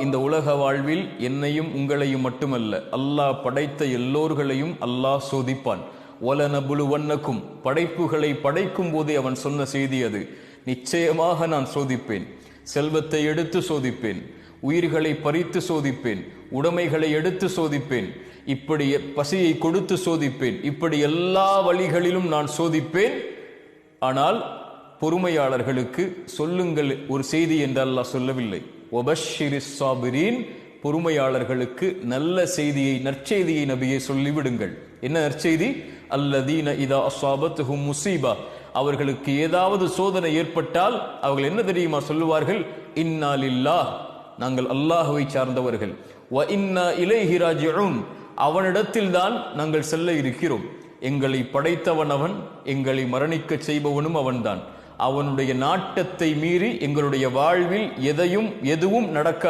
இந்த உலக வாழ்வில் என்னையும் உங்களையும் மட்டுமல்ல, அல்லாஹ் படைத்த எல்லோர்களையும் அல்லாஹ் சோதிப்பான். வலனபுலுவன்னக்கும், படைப்புகளை படைக்கும் போதே அவன் சொன்ன செய்தி அது. நிச்சயமாக நான் சோதிப்பேன். செல்வத்தை எடுத்து சோதிப்பேன், உயிர்களை பறித்து சோதிப்பேன், உடைமைகளை எடுத்து சோதிப்பேன், இப்படி பசியை கொடுத்து சோதிப்பேன், இப்படி எல்லா வழிகளிலும் நான் சோதிப்பேன். ஆனால் பொறுமையாளர்களுக்கு சொல்லுங்கள் ஒரு செய்தி என்று அல்லாஹ் சொல்லவில்லை. வபஷ்ஷிரிஸ் சாபிரீன், பொறுமையாளர்களுக்கு நல்ல செய்தியை, நற்செய்தியை நபியை சொல்லிவிடுங்கள். என்ன நற்செய்தி? அல்லதீன இதா அஸாபத்துஹும் முஸீபா, அவர்களுக்கு ஏதாவது சோதனை ஏற்பட்டால் அவர்கள் என்ன தெரியுமா சொல்லுவார்கள்? இன்னா லில்லாஹ், நாங்கள் அல்லாஹ்வை சார்ந்தவர்கள். வ இன்னா இலைஹி ராஜிஊன், அவனிடத்தில் தான் நாங்கள் செல்ல இருக்கிறோம். எங்களை படைத்தவன் அவன், எங்களை மரணிக்க செய்பவனும் அவன்தான். அவனுடைய நாட்டத்தை மீறி எங்களுடைய வாழ்வில் எதுவும் நடக்க